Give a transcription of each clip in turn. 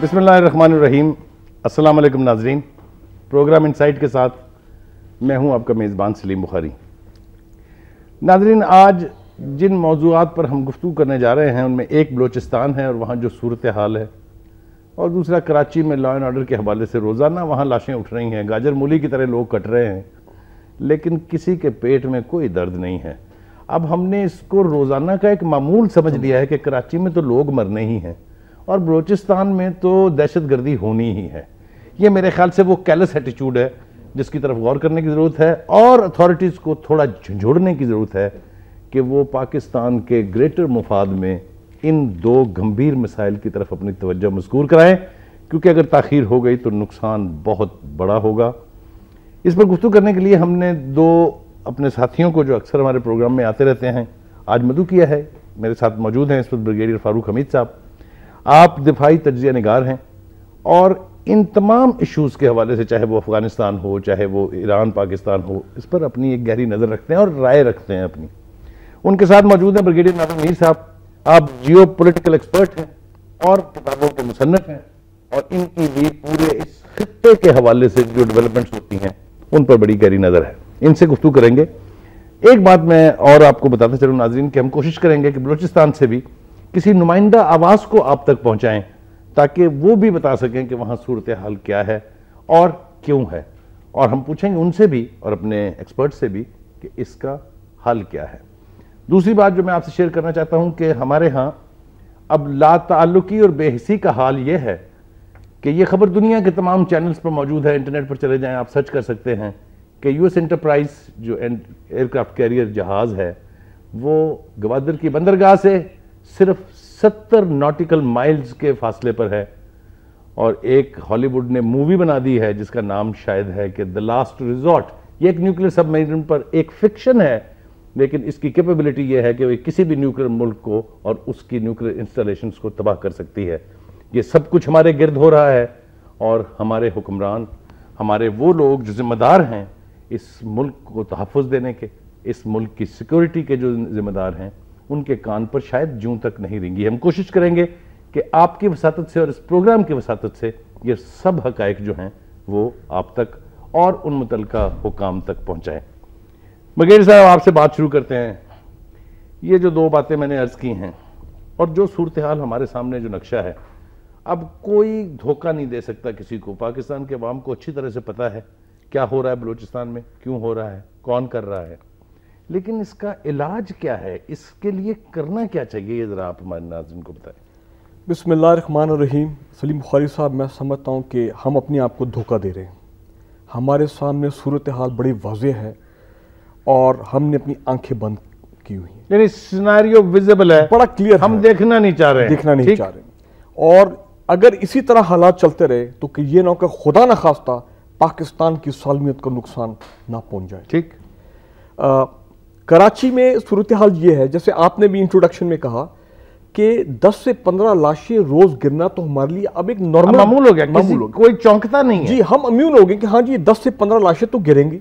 بسم اللہ الرحمن الرحیم. السلام علیکم ناظرین. پروگرام انسائٹ کے ساتھ میں ہوں آپ کا میزبان سلیم بخاری. ناظرین، آج جن موضوعات پر ہم گفتگو کرنے جا رہے ہیں ان میں ایک بلوچستان ہے اور وہاں جو صورتحال ہے، اور دوسرا کراچی میں لا اینڈ آرڈر کے حوالے سے روزانہ وہاں لاشیں اٹھ رہی ہیں، گاجر مولی کی طرح لوگ کٹ رہے ہیں، لیکن کسی کے پیٹ میں کوئی درد نہیں ہے. اب ہم نے اس کو روزانہ کا ایک معمول سمجھ لیا ہے کہ کراچی میں تو لوگ مرنے ہی ہیں اور بلوچستان میں تو دہشت گردی ہونی ہی ہے. یہ میرے خیال سے وہ کیلس ایٹیچیوڈ ہے جس کی طرف غور کرنے کی ضرورت ہے، اور اتھارٹیز کو تھوڑا جھنجھوڑنے کی ضرورت ہے کہ وہ پاکستان کے گریٹر مفاد میں ان دو گمبھیر مسائل کی طرف اپنی توجہ مذکور کرائیں، کیونکہ اگر تاخیر ہو گئی تو نقصان بہت بڑا ہوگا. اس پر گفتگو کرنے کے لیے ہم نے دو اپنے ساتھیوں کو جو اکثر ہمارے پروگرام میں آتے رہتے ہیں آج مدعو کیا ہے. میرے ساتھ موجود ہیں اس وقت بریگیڈیئر فاروق حمید صاحب. آپ دفاعی تجزیہ نگار ہیں اور ان تمام ایشوز کے حوالے سے، چاہے وہ افغانستان ہو، چاہے وہ ایران پاکستان ہو، اس پر اپنی ایک گہری نظر رکھتے ہیں اور رائے رکھتے ہیں اپنی. ان کے ساتھ موجود ہیں بریگیڈیئر ناظر میر صاحب. آپ جیو پولیٹیکل ایکسپرٹ ہیں اور کتابوں کے مصنف ہیں، اور ان کی بھی پورے اس خطے کے حوالے سے جو ڈیولپمنٹس ہوتی ہیں ان پر بڑی گہری نظر ہے. ان سے گفتگو کریں گے. ایک بات میں اور آپ کو بتاتا چلوں ناظرین کہ ہم کوشش کریں گے کہ بلوچستان سے بھی کسی نمائندہ آواز کو آپ تک پہنچائیں تاکہ وہ بھی بتا سکیں کہ وہاں صورتحال کیا ہے اور کیوں ہے، اور ہم پوچھیں گے ان سے بھی اور اپنے ایکسپرٹ سے بھی کہ اس کا حل کیا ہے. دوسری بات جو میں آپ سے شیئر کرنا چاہتا ہوں کہ ہمارے ہاں اب لا تعلقی اور بے حسی کا حال یہ ہے کہ یہ خبر دنیا کے تمام چینلز پر موجود ہے. انٹرنیٹ پر چلے جائیں، آپ سرچ کر سکتے ہیں کہ یو ایس انٹرپرائز جو ایئر کرافٹ کیریئر جہاز ہے وہ گوادر کی بندرگاہ سے صرف 70 ناٹیکل مائلز کے فاصلے پر ہے، اور ایک ہالی ووڈ نے مووی بنا دی ہے جس کا نام شاید ہے کہ دی لاسٹ ریزورٹ. یہ ایک نیوکلیر سب میرین پر ایک فکشن ہے، لیکن اس کی کیپیبلٹی یہ ہے کہ وہ کسی بھی نیوکلیر ملک کو اور اس کی نیوکلیر انسٹالیشنز کو تباہ کر سکتی ہے. یہ سب کچھ ہمارے گرد ہو رہا ہے، اور ہمارے حکمران، ہمارے وہ لوگ جو ذمہ دار ہیں اس ملک کو تحفظ دینے کے، اس ملک کی سیکورٹی کے جو ذمہ دار ہیں، ان کے کان پر شاید جوں تک نہیں رینگی. ہم کوشش کریں گے کہ آپ کی وساطت سے اور اس پروگرام کی وساطت سے یہ سب حقائق جو ہیں وہ آپ تک اور ان متعلقہ حکام تک پہنچائیں. بریگیڈیئر صاحب، آپ سے بات شروع کرتے ہیں. یہ جو دو باتیں میں نے عرض کی ہیں اور جو صورتحال ہمارے سامنے جو نقشہ ہے، اب کوئی دھوکہ نہیں دے سکتا کسی کو. پاکستان کے عوام کو اچھی طرح سے پتہ ہے کیا ہو رہا ہے بلوچستان میں، کیوں ہو رہا ہے، کون کر رہا ہے، لیکن اس کا علاج کیا ہے، اس کے لیے کرنا کیا چاہیے، یہ ذرا آپ ہمارے ناظرین کو بتائیں. بسم اللہ الرحمن الرحیم. سلیم بخاری صاحب، میں سمجھتا ہوں کہ ہم اپنے آپ کو دھوکہ دے رہے ہیں. ہمارے سامنے صورتحال بڑی واضح ہے اور ہم نے اپنی آنکھیں بند کی ہوئی ہیں. یعنی سیناریو ویزیبل ہے، بڑا کلیئر ہے، ہم دیکھنا نہیں چاہ رہے ہیں. اور اگر اسی طرح حالات چلتے رہے تو کہ یہ نہ ہو کہ خدا نخواستہ پاکستان کی سالمیت کا نقصان نہ پہنچ جائے. ٹھیک. کراچی میں صورتحال یہ ہے، جیسے آپ نے بھی انٹروڈکشن میں کہا کہ 10 سے 15 لاشیں روز گرنا تو ہمارے لیے اب ایک نارمل معمول ہو گیا، کوئی چونکتا نہیں ہے. جی، ہم امیون ہو گئے کہ ہاں جی 10 سے 15 لاشیں تو گریں گی.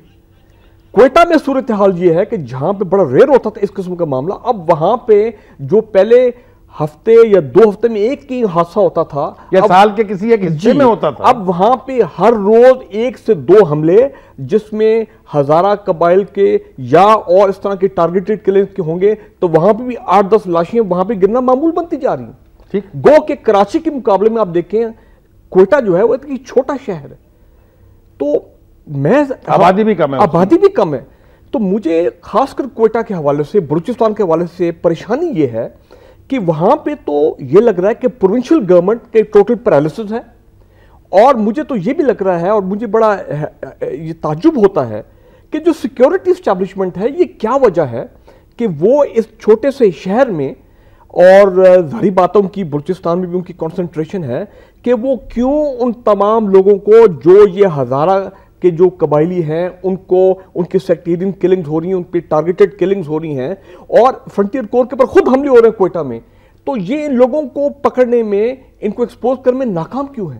کوئٹہ میں صورتحال یہ ہے کہ جہاں پہ بڑا ریئر ہوتا تھا اس قسم کا معاملہ، اب وہاں پہ جو پہلے ہفتے یا 2 ہفتے میں ایک ہی حادثہ ہوتا تھا یا سال کے کسی ایک حصے میں ہوتا تھا، اب وہاں پہ ہر روز 1 سے 2 حملے جس میں ہزارہ قبائل کے یا اور اس طرح کے ٹارگیٹڈ کلنگ کے ہوں گے، تو وہاں پہ بھی 8-10 لاشیں وہاں پہ گرنا معمول بنتی جا رہی ہیں. ٹھیک. گو کہ کراچی کے مقابلے میں آپ دیکھیں کوئٹہ جو ہے وہ ایک چھوٹا شہر ہے، تو میں آبادی بھی کم ہے. تو مجھے خاص کر کوئٹہ کے حوالے سے، بلوچستان کے حوالے سے پریشانی یہ ہے کہ وہاں پہ تو یہ لگ رہا ہے کہ پروونشل گورنمنٹ کے ٹوٹل پیرالسس ہے. اور مجھے تو یہ بھی لگ رہا ہے اور مجھے بڑا یہ تعجب ہوتا ہے کہ جو سیکیورٹی اسٹیبلشمنٹ ہے، یہ کیا وجہ ہے کہ وہ اس چھوٹے سے شہر میں، اور ظاہری باتوں کی بلوچستان میں بھی ان کی کنسنٹریشن ہے، کہ وہ کیوں ان تمام لوگوں کو جو یہ ہزارہ کہ جو قبائلی ہیں ان کو ان کی سیکٹیرین کلنگز ہو رہی ہیں، ان پہ ٹارگیٹڈ کلنگز ہو رہی ہیں، اور فرنٹیئر کور کے پر خود حملے ہو رہے ہیں کوئٹہ میں، تو یہ ان لوگوں کو پکڑنے میں، ان کو ایکسپوز کرنے میں ناکام کیوں ہے؟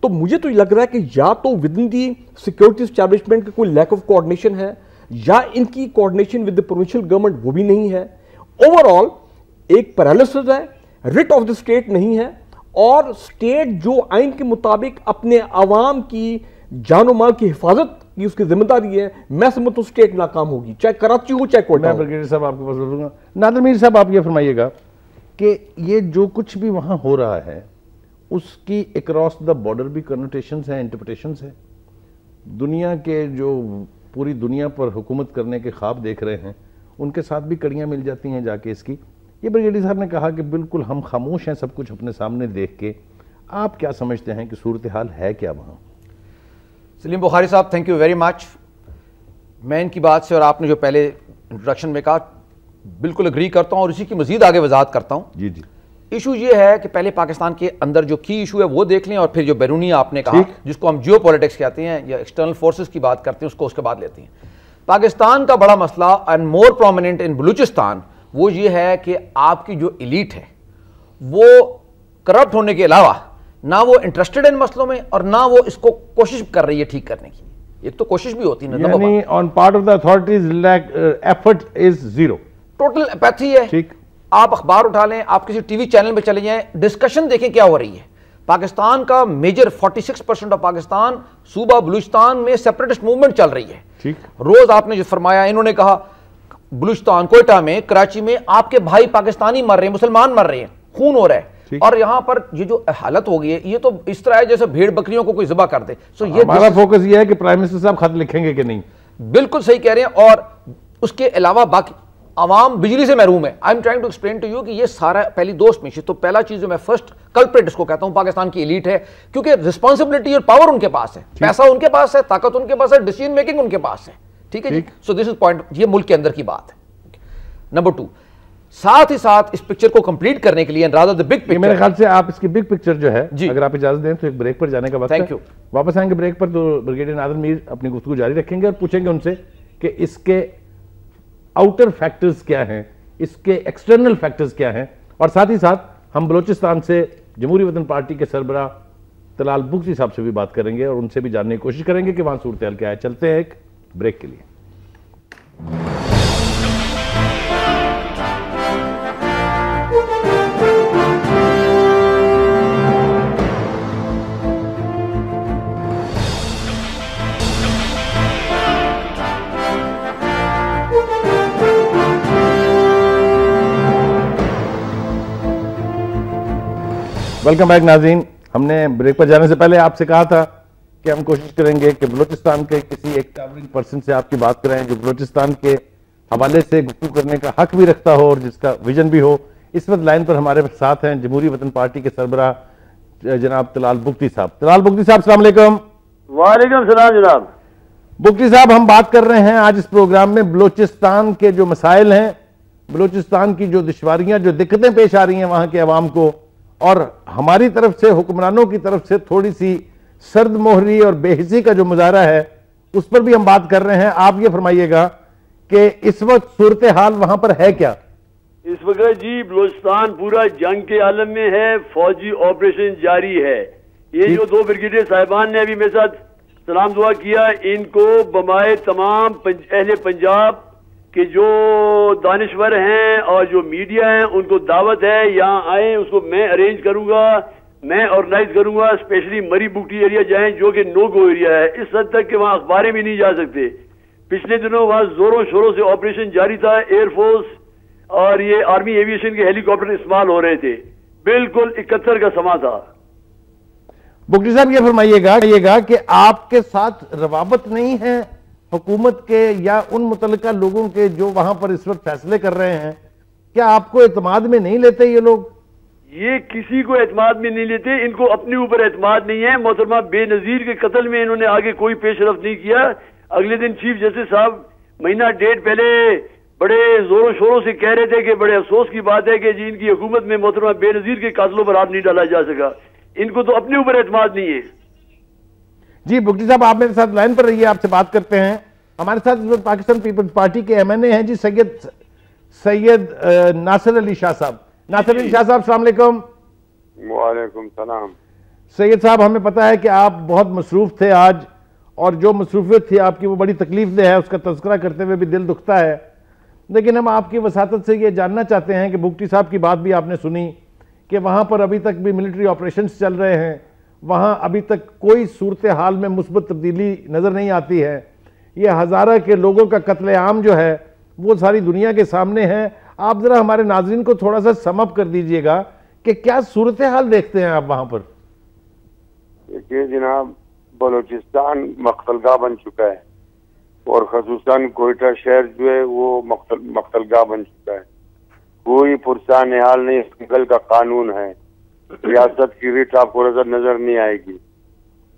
تو مجھے تو یہ لگ رہا ہے کہ یا تو with in the security establishment کا کوئی لیک آف کوآرڈینیشن ہے، یا ان کی coordination with the provincial government وہ بھی نہیں ہے. اوور آل ایک پیرالسس ہے، رٹ آف دی اسٹیٹ نہیں ہے، اور اسٹیٹ جو آئین کے مطابق اپنے عوام کی جان و مال کی حفاظت کی اس کی ذمہ داری ہے، میں سمجھتا ہوں اسٹیٹ ناکام ہوگی، چاہے کراچی ہو چاہے کوئٹہ میں ہو۔ بریگیڈیئر صاحب آپ کے پاس بولوں گا، نادر میر صاحب آپ یہ فرمائیے گا کہ یہ جو کچھ بھی وہاں ہو رہا ہے اس کی اکراس دا بارڈر بھی کنوٹیشنز ہیں، انٹرپریٹیشنز ہیں، دنیا کے جو پوری دنیا پر حکومت کرنے کے خواب دیکھ رہے ہیں ان کے ساتھ بھی کڑیاں مل جاتی ہیں جا کے اس کی۔ یہ بریگیڈیئر صاحب نے کہا کہ بالکل ہم خاموش ہیں سب کچھ اپنے سامنے دیکھ کے، آپ کیا سمجھتے ہیں کہ صورتحال ہے کیا وہاں؟ سلیم بخاری صاحب تھینک یو ویری مچ۔ میں ان کی بات سے اور آپ نے جو پہلے انٹروڈکشن میں کہا بالکل اگری کرتا ہوں اور اسی کی مزید آگے وضاحت کرتا ہوں۔ جی جی، ایشو یہ ہے کہ پہلے پاکستان کے اندر جو کی ایشو ہے وہ دیکھ لیں اور پھر جو بیرونی آپ نے کہا جس کو ہم جیو پولیٹکس کہتے ہیں یا ایکسٹرنل فورسز کی بات کرتے ہیں اس کو اس کے بعد لیتے ہیں۔ پاکستان کا بڑا مسئلہ اینڈ مور پرومیننٹ ان بلوچستان وہ یہ ہے کہ آپ کی جو ایلیٹ ہے وہ کرپٹ ہونے کے علاوہ نہ وہ انٹرسٹڈ ان مسئلوں میں اور نہ وہ اس کو کوشش کر رہی ہے ٹھیک کرنے کی۔ ایک تو کوشش بھی ہوتی ہے یعنی on part of the authorities effort is zero، total apathy ہے۔ ٹھیک، آپ اخبار اٹھا لیں، آپ کسی ٹی وی چینل پہ چلے جائیں، ڈسکشن دیکھیں کیا ہو رہی ہے۔ پاکستان کا میجر 46% آف پاکستان صوبہ بلوچستان میں سیپریٹسٹ موومنٹ چل رہی ہے۔ ٹھیک، روز آپ نے جو فرمایا، انہوں نے کہا بلوچستان، کوئٹہ میں، کراچی میں آپ کے بھائی پاکستانی مر رہے ہیں، مسلمان مر رہے ہیں، خون ہو رہا ہے، اور یہاں پر یہ جو حالت ہو گئی ہے یہ تو اس طرح ہے جیسے بھیڑ بکریوں کو کوئی ذبح کر دے۔ سو یہ ہمارا فوکس یہ ہے کہ پرائم منسٹر صاحب خط لکھیں گے کہ نہیں۔ بالکل صحیح کہہ رہے ہیں، اور اس کے علاوہ باقی عوام بجلی سے محروم ہے۔ I am trying to explain to you کہ یہ سارا پہلی دوست میں تو پہلا چیز جو میں فرسٹ کلپریٹ اس کو کہتا ہوں پاکستان کی ایلیٹ ہے، کیونکہ رسپانسبلٹی اور پاور ان کے پاس ہے، پیسہ ان کے پاس ہے، طاقت ان کے پاس ہے، ڈیسیژن میکنگ ان کے پاس ہے۔ ٹھیک ہے جی، سو دس از پوائنٹ، یہ ملک کے اندر کی بات ہے۔ نمبر 2، ساتھ ہی ساتھ اس پکچر کو کمپلیٹ کرنے کے لیے rather the big picture، میرے خیال سے آپ اس کی بگ پکچر جو ہے جی، اگر آپ اجازت دیں تو ایک بریک پر جانے کا وقت ہے۔ Thank you۔ واپس آئیں گے بریک پر تو بریگیڈیئر نادر میر اپنی گفتگو جاری رکھیں گے اور پوچھیں گے ان سے کہ اس کے آؤٹر فیکٹرز کیا ہیں، اس کے ایکسٹرنل فیکٹرز کیا ہیں، اور ساتھ ہی ساتھ ہم بلوچستان سے جمہوری وطن پارٹی کے سربراہ طلال بگٹی صاحب سے بھی بات کریں گے اور ان سے بھی جاننے کی کوشش کریں گے کہ وہاں صورتحال کیا ہے۔ چلتے ہیں ایک بریک کے لیے۔ ویلکم بیک ناظرین، ہم نے بریک پر جانے سے پہلے آپ سے کہا تھا کہ ہم کوشش کریں گے کہ بلوچستان کے کسی ایک ٹاورنگ پرسن سے آپ کی بات کریں جو بلوچستان کے حوالے سے گفتگو کرنے کا حق بھی رکھتا ہو اور جس کا ویژن بھی ہو۔ اس وقت لائن پر ہمارے ساتھ ہیں جمہوری وطن پارٹی کے سربراہ جناب طلال بگٹی صاحب۔ طلال بگٹی صاحب السلام علیکم۔ وعلیکم السلام جناب۔ بگٹی صاحب، ہم بات کر رہے ہیں آج اس پروگرام میں بلوچستان کے جو مسائل ہیں، بلوچستان کی جو دشواریاں، جو دقتیں پیش آ رہی ہیں وہاں کے عوام کو، اور ہماری طرف سے، حکمرانوں کی طرف سے تھوڑی سی سرد مہری اور بے حسی کا جو مظاہرہ ہے اس پر بھی ہم بات کر رہے ہیں۔ آپ یہ فرمائیے گا کہ اس وقت صورتحال وہاں پر ہے کیا؟ اس وقت جی بلوچستان پورا جنگ کے عالم میں ہے، فوجی آپریشن جاری ہے۔ یہ جو دو بریگیڈیئر صاحبان نے ابھی میرے ساتھ سلام دعا کیا، ان کو بمائے تمام اہل پنجاب کہ جو دانشور ہیں اور جو میڈیا ہیں ان کو دعوت ہے یہاں آئیں، اس کو میں ارینج کروں گا، میں آرگنائز کروں گا، اسپیشلی مری بگٹی ایریا جائیں جو کہ نو گو ایریا ہے، اس حد تک کہ وہاں اخباریں بھی نہیں جا سکتے۔ پچھلے دنوں وہاں زوروں شوروں سے آپریشن جاری تھا، ایئر فورس اور یہ آرمی ایویشن کے ہیلی کاپٹر استعمال ہو رہے تھے، بالکل 71 کا سما تھا۔ بگٹی صاحب یہ فرمائیے گا کہ آپ کے ساتھ روابط نہیں ہے حکومت کے یا ان متعلقہ لوگوں کے جو وہاں پر اس وقت فیصلے کر رہے ہیں؟ کیا آپ کو اعتماد میں نہیں لیتے یہ لوگ؟ یہ کسی کو اعتماد میں نہیں لیتے، ان کو اپنے اوپر اعتماد نہیں ہے۔ محترمہ بے نظیر کے قتل میں انہوں نے آگے کوئی پیش رفت نہیں کیا۔ اگلے دن چیف جسٹس صاحب مہینہ ڈیڑھ پہلے بڑے زوروں شوروں سے کہہ رہے تھے کہ بڑے افسوس کی بات ہے کہ جی ان کی حکومت میں محترمہ بے نظیر کے قاتلوں پر ہاتھ نہیں ڈالا جا سکا۔ ان کو تو اپنے اوپر اعتماد نہیں ہے۔ جی بگٹی صاحب، آپ میرے ساتھ لائن پر رہیے، آپ سے بات کرتے ہیں۔ ہمارے ساتھ اس وقت پاکستان پیپلز پارٹی کے MNA ہیں جی سید ناصر علی شاہ صاحب۔ ناصر علی شاہ صاحب السلام علیکم۔ وعلیکم السلام۔ سید صاحب، ہمیں پتا ہے کہ آپ بہت مصروف تھے آج، اور جو مصروفیت تھی آپ کی وہ بڑی تکلیف دہ ہے، اس کا تذکرہ کرتے ہوئے بھی دل دکھتا ہے، لیکن ہم آپ کی وساطت سے یہ جاننا چاہتے ہیں کہ بگٹی صاحب کی بات بھی آپ نے سنی کہ وہاں پر ابھی تک بھی ملٹری آپریشنز چل رہے ہیں, وہاں ابھی تک کوئی صورتحال میں مثبت تبدیلی نظر نہیں آتی ہے, یہ ہزارہ کے لوگوں کا قتل عام جو ہے وہ ساری دنیا کے سامنے ہے. آپ ذرا ہمارے ناظرین کو تھوڑا سا سم اپ کر دیجئے گا کہ کیا صورتحال دیکھتے ہیں آپ وہاں پر؟ دیکھیے جناب, بلوچستان مقتل گاہ بن چکا ہے اور خصوصاً کوئٹہ شہر جو ہے وہ مقتل گاہ بن چکا ہے. کوئی پرسان حال نہیں, سنگل کا قانون ہے. ریاست کی ریٹ آپ کو نظر نہیں آئے گی,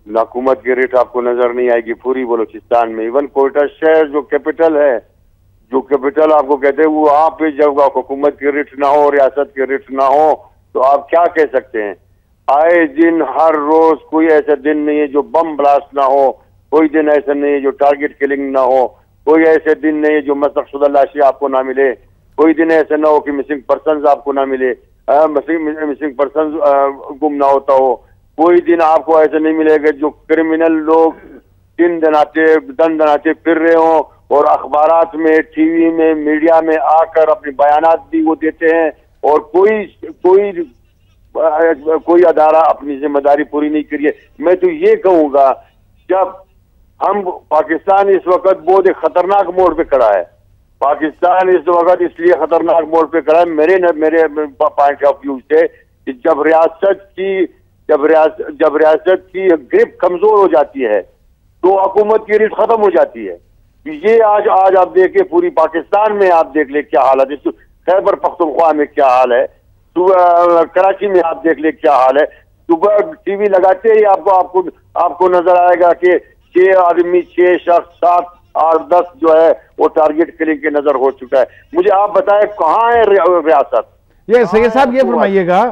حکومت کی ریٹ آپ کو نظر نہیں آئے گی پوری بلوچستان میں. ایون کوئٹہ شہر جو کیپٹل ہے, جو کیپٹل آپ کو کہتے ہیں, وہ وہاں پہ جب حکومت کی ریٹ نہ ہو, ریاست کی ریٹ نہ ہو, تو آپ کیا کہہ سکتے ہیں؟ آئے دن ہر روز کوئی ایسا دن نہیں ہے جو بم بلاسٹ نہ ہو, کوئی دن ایسا نہیں ہے جو ٹارگٹ کلنگ نہ ہو, کوئی ایسے دن نہیں ہے جو مسلخ شدہ لاشیں آپ کو نہ ملے, کوئی دن ایسا نہ ہو کہ مسنگ پرسنز آپ کو نہ ملے, مسنگ پرسنز گم نہ ہوتا ہو. کوئی دن آپ کو ایسا نہیں ملے گا جو کرمنل لوگ دن دناتے پھر رہے ہوں اور اخبارات میں, ٹی وی میں, میڈیا میں آ کر اپنے بیانات بھی وہ دیتے ہیں, اور کوئی ادارہ اپنی ذمہ داری پوری نہیں کری ہے. میں تو یہ کہوں گا, جب ہم پاکستان اس وقت بہت ایک خطرناک موڑ پہ کھڑا ہے, پاکستان اس وقت اس لیے خطرناک موڑ پہ کھڑا ہے میرے پوائنٹ آف ویو سے, کہ جب ریاست کی گرپ کمزور ہو جاتی ہے تو حکومت کی ریٹ ختم ہو جاتی ہے. یہ آج آپ دیکھیں پوری پاکستان میں, آپ دیکھ لیں کیا حال ہے, خیبر پختونخوا میں کیا حال ہے, کراچی میں آپ دیکھ لیں کیا حال ہے. صبح ٹی وی لگاتے ہی آپ کو نظر آئے گا کہ 6 آدمی 6 شخص 7 8 10 جو ہے وہ ٹارگٹ کلنگ کے نظر ہو چکا ہے. مجھے آپ بتائیں کہاں ہے ریاست؟ یہ سید صاحب یہ فرمائیے گا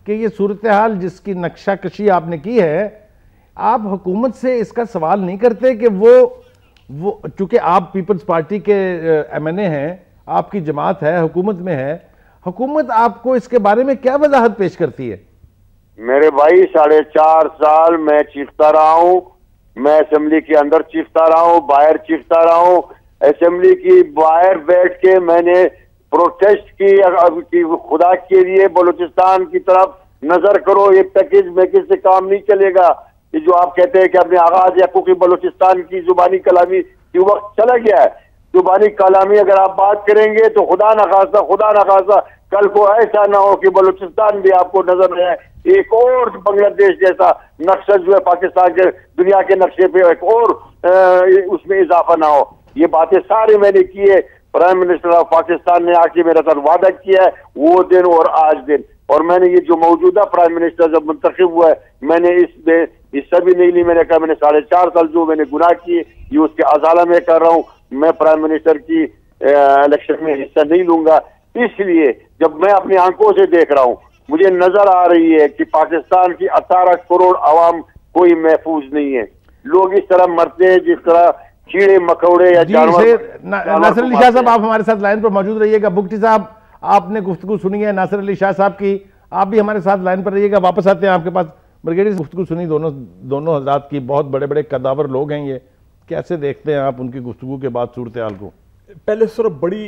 کہ یہ صورتحال جس کی نقشہ کشی آپ نے کی ہے, آپ حکومت سے اس کا سوال نہیں کرتے کہ وہ چونکہ آپ پیپلز پارٹی کے ایم این اے ہیں, آپ کی جماعت ہے, حکومت میں ہے, حکومت آپ کو اس کے بارے میں کیا وضاحت پیش کرتی ہے؟ میرے بھائی 4.5 سال میں چیختا رہا ہوں, میں اسمبلی کے اندر چیختا رہا ہوں, باہر چیختا رہا ہوں. اسمبلی کی باہر بیٹھ کے میں نے پروٹیسٹ کی, خدا کے لیے بلوچستان کی طرف نظر کرو, یہ پیکیج میکیج سے کام نہیں چلے گا. یہ جو آپ کہتے ہیں کہ اپنے آغاز حقوقی بلوچستان کی زبانی کلامی کی وقت چلا گیا ہے. زبانی کلامی اگر آپ بات کریں گے تو خدا نخواستہ کل کو ایسا نہ ہو کہ بلوچستان بھی آپ کو نظر نہ آئے, ایک اور بنگلہ دیش جیسا نقشہ جو ہے پاکستان کے دنیا کے نقشے پہ ایک اور اس میں اضافہ نہ ہو. یہ باتیں سارے میں نے کی ہے. پرائم منسٹر آف پاکستان نے آ کے میرے ساتھ وعدہ کیا ہے, وہ دن اور آج دن, اور میں نے یہ جو موجودہ پرائم منسٹر جب منتخب ہوا ہے, میں نے اس میں حصہ بھی نہیں لی. میں نے کہا میں نے 4.5 سال جو میں نے گناہ کیے یہ اس کے ازالہ میں کر رہا ہوں, میں پرائم منسٹر کی الیکشن میں حصہ نہیں لوں گا. اس لیے جب میں اپنی آنکھوں سے دیکھ رہا ہوں, مجھے نظر آ رہی ہے کہ پاکستان کی 18 کروڑ عوام کوئی محفوظ نہیں ہے. لوگ اس طرح مرتے ہیں جس طرح کیڑے مکوڑے یا جانور. ناصر علی شاہ صاحب آپ ہمارے ساتھ لائن پر موجود رہیے گا. بگٹی صاحب آپ نے گفتگو سنی ہے ناصر علی شاہ صاحب کی, آپ بھی ہمارے ساتھ لائن پر رہیے گا. واپس آتے ہیں آپ کے پاس. بریگیڈیئر گفتگو سنی دونوں حضرات کی, بہت بڑے بڑے قداور لوگ ہیں یہ, کیسے دیکھتے ہیں آپ ان کی گفتگو کے بعد صورتحال کو؟ پہلے صرف بڑی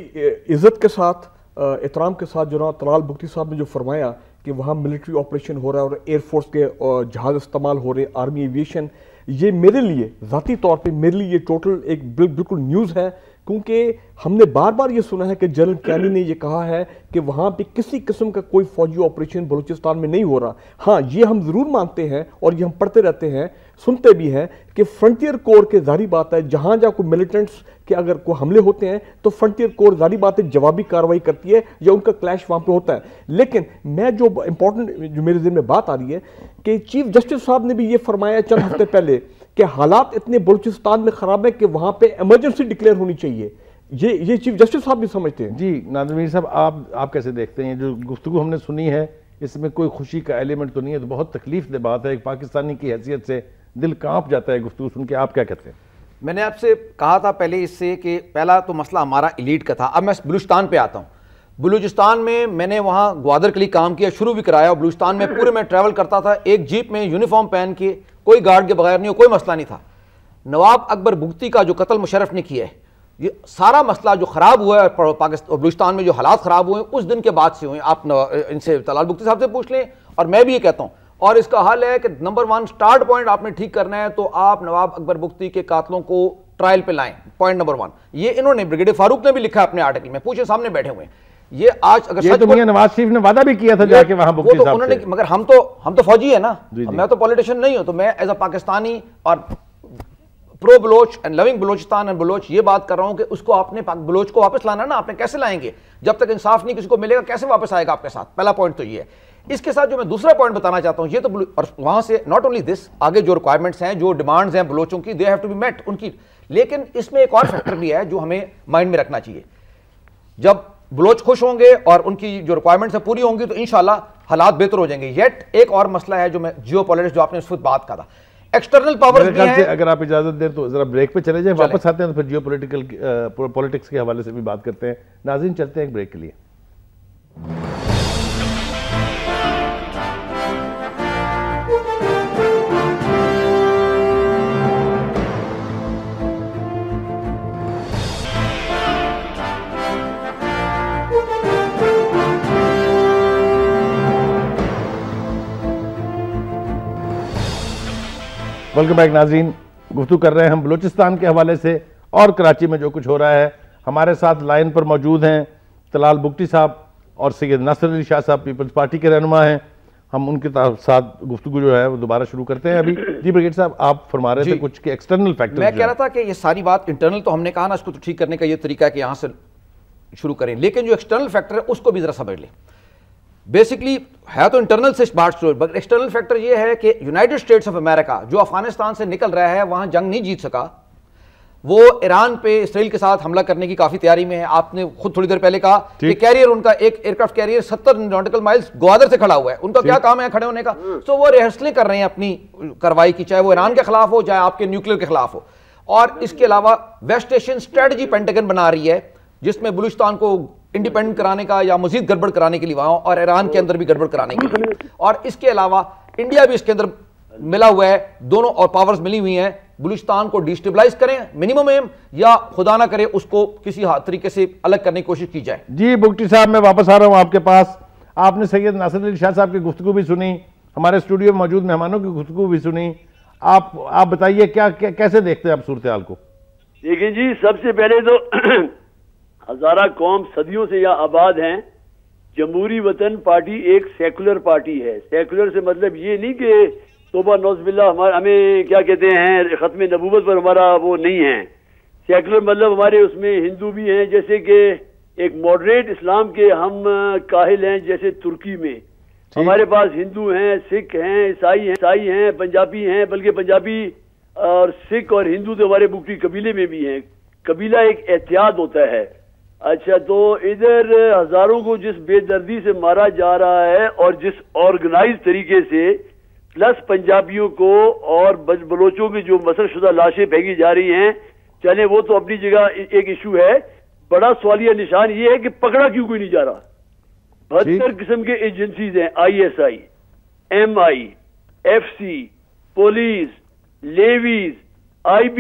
عزت کے ساتھ احترام کے ساتھ جناب طلال بگٹی صاحب نے جو فرمایا کہ وہاں ملٹری آپریشن ہو رہا ہے اور ایئر فورس کے جہاز استعمال ہو رہے, آرمی ایویشن, یہ میرے لیے ذاتی طور پہ میرے لیے یہ ٹوٹل ایک بالکل نیوز ہے, کیونکہ ہم نے بار بار یہ سنا ہے کہ جنرل کیانی نے یہ کہا ہے کہ وہاں پہ کسی قسم کا کوئی فوجی آپریشن بلوچستان میں نہیں ہو رہا. ہاں یہ ہم ضرور مانتے ہیں اور یہ ہم پڑھتے رہتے ہیں, سنتے بھی ہیں کہ فرنٹیئر کور کے ظاہری بات ہے جہاں کوئی ملیٹنٹس کے اگر کوئی حملے ہوتے ہیں تو فرنٹیئر کور ظاہری بات ہے جوابی کارروائی کرتی ہے یا ان کا کلیش وہاں پہ ہوتا ہے. لیکن میں جو امپورٹنٹ جو میرے ذہن میں بات آ رہی ہے کہ چیف جسٹس صاحب نے بھی یہ فرمایا چند ہفتے پہلے کہ حالات اتنے بلوچستان میں خراب ہے کہ وہاں پہ ایمرجنسی ڈکلیئر ہونی چاہیے. یہ چیف جسٹس صاحب بھی سمجھتے ہیں. جی نادر میر صاحب آپ کیسے دیکھتے ہیں جو گفتگو ہم نے سنی ہے, اس میں کوئی خوشی کا ایلیمنٹ تو نہیں ہے, تو بہت تکلیف دہ بات ہے, ایک پاکستانی کی حیثیت سے دل کانپ جاتا ہے گفتگو سن کے. آپ کیا کہتے ہیں؟ میں نے آپ سے کہا تھا پہلے اس سے کہ پہلا تو مسئلہ ہمارا ایلیٹ کا تھا. اب میں بلوچستان پہ آتا ہوں. بلوچستان میں نے وہاں گوادر کے لیے کام کیا, شروع بھی کرایا, اور بلوچستان میں پورے میں ٹریول کرتا تھا ایک جیپ میں یونیفارم پہن کے, کوئی گارڈ کے بغیر نہیں ہو, کوئی مسئلہ نہیں تھا. نواب اکبر بگٹی کا جو قتل مشرف نے کیا ہے یہ سارا مسئلہ جو خراب ہوا ہے پاکستان بلوچستان میں، جو حالات خراب ہوئے ہیں اس دن کے بعد سے ہوئے ہیں. آپ ان سے طلال بگٹی صاحب سے پوچھ لیں. اور میں بھی یہ کہتا ہوں، اور اس کا حل ہے کہ نمبر 1 سٹارٹ پوائنٹ آپ نے ٹھیک کرنا ہے تو آپ نواب اکبر بگٹی کے قاتلوں کو ٹرائل پہ لائیں. پوائنٹ نمبر 1 یہ انہوں نے بریگیڈیئر فاروق نے بھی لکھا اپنے آرٹیکل میں، پوچھیں سامنے بیٹھے ہوئے ہیں. یہ آج اگر یہ تو میاں نواز شریف نے وعدہ بھی کیا تھا جا کے وہاں بگٹی صاحب سے، مگر ہم تو فوجی ہیں نا، میں تو پولیٹیشین نہیں ہوں. تو میں ایز اے پاکستانی اور pro Baloch and loving Balochistan and Baloch یہ بات کر رہا ہوں کہ اس کو آپ نے بلوچ کو واپس لانا نا. آپ نے کیسے لائیں گے جب تک انصاف نہیں کسی کو ملے گا؟ کیسے واپس آئے گا آپ کے ساتھ؟ پہلا پوائنٹ تو یہ ہے. اس کے ساتھ جو میں دوسرا پوائنٹ بتانا چاہتا ہوں، یہ تو اور وہاں سے ناٹ اونلی دس، آگے جو ریکوائرمنٹس ہیں، جو ڈیمانڈز ہیں بلوچوں کی، they have to be met ان کی. لیکن اس میں ایک اور فیکٹر بھی ہے جو ہمیں مائنڈ میں رکھنا چاہیے. جب بلوچ خوش ہوں گے اور ان کی جو ریکوائرمنٹس ہیں پوری ہوں گی تو انشاءاللہ حالات بہتر ہو جائیں گے. یٹ ایک اور مسئلہ ہے جو میں جیو پولیٹکس، جو آپ نے اس وقت بات کہا تھا، ایکسٹرنل پاورز بھی ہیں. اگر آپ اجازت دیں تو ذرا بریک پہ چلے جائیں، واپس آتے ہیں تو پھر جیو پولیٹکس کے حوالے سے بھی بات کرتے ہیں. ناظرین چلتے ہیں ایک بریک کے لیے. ویلکم بیک ناظرین. گفتگو کر رہے ہیں ہم بلوچستان کے حوالے سے اور کراچی میں جو کچھ ہو رہا ہے. ہمارے ساتھ لائن پر موجود ہیں طلال بگٹی صاحب اور سید ناصر علی شاہ صاحب، پیپلز پارٹی کے رہنما ہیں. ہم ان کے ساتھ گفتگو جو ہے وہ دوبارہ شروع کرتے ہیں ابھی. جی بریگیڈ صاحب، آپ فرما رہے تھے کچھ کہ ایکسٹرنل فیکٹر. میں کہہ رہا تھا کہ یہ ساری بات انٹرنل تو ہم نے کہا نا، اس کو تو ٹھیک کرنے کا یہ طریقہ ہے کہ یہاں سے شروع کریں، لیکن جو ایکسٹرنل فیکٹر ہے اس کو بھی ذرا سمجھ لیں. بیسکلی ہے تو انٹرنل سے بات شروع، مگر ایکسٹرنل فیکٹر یہ ہے کہ یونائٹڈ اسٹیٹس آف امریکہ جو افغانستان سے نکل رہا ہے، وہاں جنگ نہیں جیت سکا، وہ ایران پہ اسرائیل کے ساتھ حملہ کرنے کی کافی تیاری میں ہے. آپ نے خود تھوڑی دیر پہلے کہا کہ کیریئر ان کا ایک aircraft career 70 nautical miles Gwadar سے کھڑا ہوا ہے. ان کا کیا کام ہے کھڑے ہونے کا؟ سو وہ ریہرسلیں کر رہے ہیں اپنی کارروائی کی، چاہے وہ ایران کے خلاف ہو، چاہے آپ کے نیوکلیر کے خلاف ہو. اور اس کے علاوہ ویسٹ ایشین اسٹریٹجی پینٹاگن بنا رہی ہے جس میں بلوچستان کو انڈیپینڈنٹ کرانے کا یا مزید گڑبڑ کرانے کے لیے وہاں، اور ایران کے اندر بھی گڑبڑ کرانے کے لیے. اور اس کے علاوہ انڈیا بھی اس کے اندر ملا ہوا ہے. دونوں اور پاورز ملی ہوئی ہیں. بلوچستان کو ڈیسٹیبلائز کریں منیمم ایم، یا خدا نہ کرے اس کو کسی طریقے سے الگ کرنے کی کوشش کی جائے. جی بگٹی صاحب، میں واپس آ رہا ہوں آپ کے پاس. آپ نے سید ناصر علی شاہ صاحب کی گفتگو بھی سنی، ہمارے اسٹوڈیو میں موجود مہمانوں کی گفتگو بھی سنی. آپ بتائیے کیسے دیکھتے ہیں آپ صورتحال کو؟ دیکھیں جی، سب سے پہلے تو ہزارہ قوم صدیوں سے یہاں آباد ہیں. جمہوری وطن پارٹی ایک سیکولر پارٹی ہے. سیکولر سے مطلب یہ نہیں کہ توبہ نوز باللہ ہمیں کیا کہتے ہیں ختم نبوت پر ہمارا وہ نہیں ہے. سیکولر مطلب ہمارے اس میں ہندو بھی ہیں، جیسے کہ ایک ماڈریٹ اسلام کے ہم کاہل ہیں، جیسے ترکی میں ہمارے پاس ہندو ہیں، سکھ ہیں، عیسائی ہیں، پنجابی ہیں. بلکہ پنجابی اور سکھ اور ہندو تو ہمارے بگٹی قبیلے میں بھی ہیں. قبیلہ ایک احتیاط ہوتا ہے. اچھا، تو ادھر ہزاروں کو جس بے دردی سے مارا جا رہا ہے اور جس آرگنائز طریقے سے، پلس پنجابیوں کو اور بلوچوں کی جو مسل شدہ لاشیں پھینکی جا رہی ہیں، چلے وہ تو اپنی جگہ ایک ایشو ہے. بڑا سوالیہ نشان یہ ہے کہ پکڑا کیوں کوئی نہیں جا رہا. 72 قسم کے ایجنسیز ہیں، ISI، MI، FC، police, levies, IB،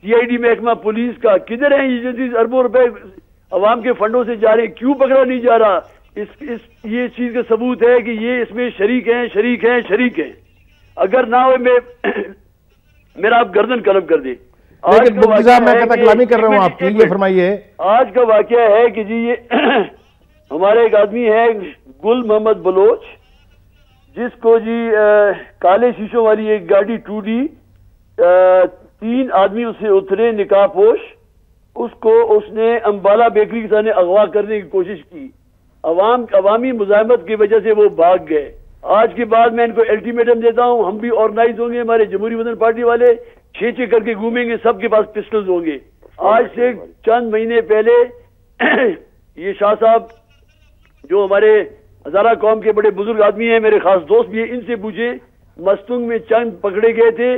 CID محکمہ پولیس کا. کدھر ہیں ایجنسیز؟ اربوں روپے عوام کے فنڈوں سے جا رہے ہیں، کیوں پکڑا نہیں جا رہا؟ یہ چیز کا ثبوت ہے کہ یہ اس میں شریک ہیں. اگر نہ ہوئے میرا آپ گردن قلم کر دے. لیکن بگٹی صاحب، میں قطع کلامی کر رہا ہوں، آپ یہ فرمائیے. آج کا واقعہ ہے کہ جی یہ ہمارے ایک آدمی ہے گل محمد بلوچ، جس کو جی کالے شیشوں والی ایک گاڑی ٹوٹی، 3 آدمی اس سے اترے نقاب پوش. اس نے امبالہ بیکری کے سامنے اغوا کرنے کی کوشش کی. عوامی مزاحمت کی وجہ سے وہ بھاگ گئے. آج کے بعد میں ان کو الٹیمیٹم دیتا ہوں، ہم بھی آرگنائز ہوں گے، ہمارے جمہوری وطن پارٹی والے 6 کر کے گھومیں گے، سب کے پاس پسٹلز ہوں گے. آج سے چند مہینے پہلے یہ شاہ صاحب جو ہمارے ہزارہ قوم کے بڑے بزرگ آدمی ہیں، میرے خاص دوست بھی ہیں، ان سے پوچھیں. مستنگ میں چند پکڑے گئے تھے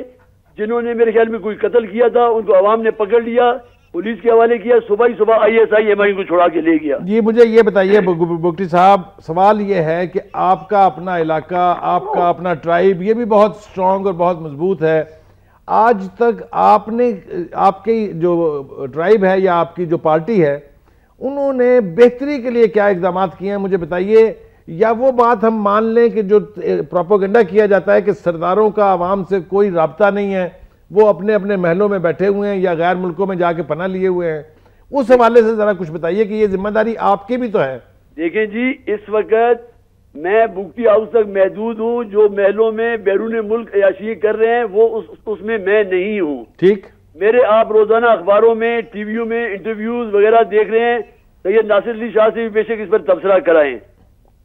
جنہوں نے میرے خیال میں کوئی قتل کیا تھا، ان کو عوام نے پکڑ لیا، پولیس کے حوالے کیا. صبح ISI MI کو چھوڑا کے لے گیا. جی مجھے یہ بتائیے بگٹی صاحب، سوال یہ ہے کہ آپ کا اپنا علاقہ، آپ کا اپنا ٹرائب، یہ بھی بہت سٹرونگ اور بہت مضبوط ہے. آج تک آپ نے آپ کی جو ٹرائب ہے یا آپ کی جو پارٹی ہے انہوں نے بہتری کے لیے کیا اقدامات کیے ہیں مجھے بتائیے، یا وہ بات ہم مان لیں کہ جو پروپیگنڈا کیا جاتا ہے کہ سرداروں کا عوام سے کوئی رابطہ نہیں ہے، وہ اپنے اپنے محلوں میں بیٹھے ہوئے ہیں یا غیر ملکوں میں جا کے پناہ لیے ہوئے ہیں، اس حوالے سے ذرا کچھ بتائیے کہ یہ ذمہ داری آپ کی بھی تو ہے۔ دیکھیں جی، اس وقت میں بگٹی ہاؤس تک محدود ہوں، جو محلوں میں بیرون ملک عیاشی کر رہے ہیں وہ اس میں نہیں ہوں۔ ٹھیک، میرے آپ روزانہ اخباروں میں ٹی ویوں میں انٹرویوز وغیرہ دیکھ رہے ہیں، سید ناصر علی شاہ سے بھی بے شک اس پر تبصرہ کرائیں،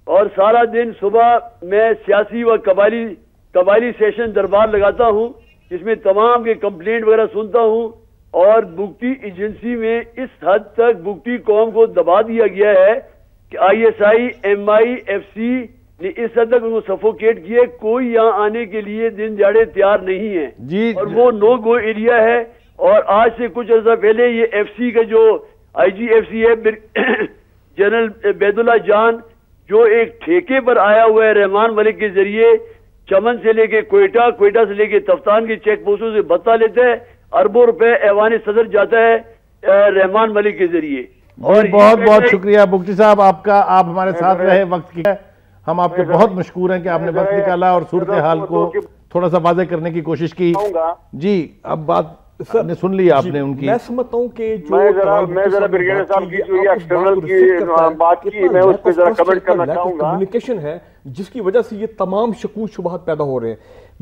اور سارا دن صبح میں سیاسی و قبائلی سیشن دربار لگاتا ہوں جس میں تمام کے کمپلینٹ وغیرہ سنتا ہوں، اور بگٹی ایجنسی میں اس حد تک بگٹی قوم کو دبا دیا گیا ہے کہ I S I, M I, F C نے اس حد تک ان کو سفوکیٹ کیے، کوئی یہاں آنے کے لیے دن دیہڑے تیار نہیں ہے جی، اور وہ نو گو ایریا ہے۔ اور آج سے کچھ عرصہ پہلے یہ ایف سی کا جو آئی جی ایف سی ہے جنرل عبید اللہ جان، جو ایک ٹھیکے پر آیا ہوا ہے رحمان ملک کے ذریعے، چمن سے لے کے کوئٹہ سے لے کے تفتان کے چیک پوسٹوں سے بھتہ لیتا ہے، اربوں روپے ایوان صدر جاتا ہے رحمان ملک کے ذریعے۔ اور بہت بہت شکریہ بگٹی صاحب آپ کا، آپ ہمارے ساتھ رہے وقت کی، ہم آپ کے بہت مشکور ہیں کہ آپ نے وقت نکالا اور صورتحال کو تھوڑا سا واضح کرنے کی کوشش کی۔ جی، اب بات نے سن لی آپ نے ان کی۔ میں سمجھتا ہوں کہ میں ذرا بریگیڈیئر صاحب کی جو یہ ایکسٹرنل کی بات کی، میں اس پہ ذرا کمنٹ کرنا چاہوں گا۔ کمیونیکیشن ہے جس کی وجہ سے یہ تمام شکوک شبہات پیدا ہو رہے ہیں۔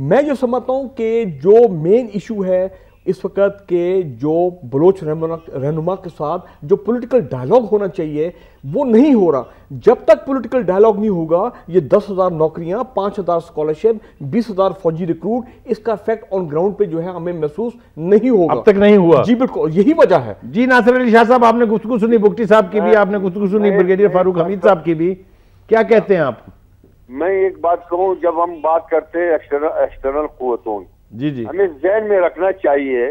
میں یہ سمجھتا ہوں کہ جو مین ایشو ہے اس وقت کے جو بلوچ رہنما کے ساتھ جو پولیٹیکل ڈائلاگ ہونا چاہیے وہ نہیں ہو رہا۔ جب تک پولیٹیکل ڈائلاگ نہیں ہوگا یہ 10,000 نوکریاں، 5,000 اسکالرشپ، 20,000 فوجی ریکروٹ، اس کا ایفیکٹ آن گراؤنڈ پہ جو ہے ہمیں محسوس نہیں ہوگا، اب تک نہیں ہوا۔ جی بالکل، یہی وجہ ہے۔ جی ناصر علی شاہ صاحب، آپ نے گفتگو سنی بگٹی صاحب کی بھی، آپ نے گفتگو سنی بریگیڈیئر فاروق حمید صاحب کی بھی، کیا کہتے ہیں آپ؟ میں ایک بات کہوں، جب ہم بات کرتے ہیں ایکسٹرنل قوتوں، جی جی، ہمیں ذہن میں رکھنا چاہیے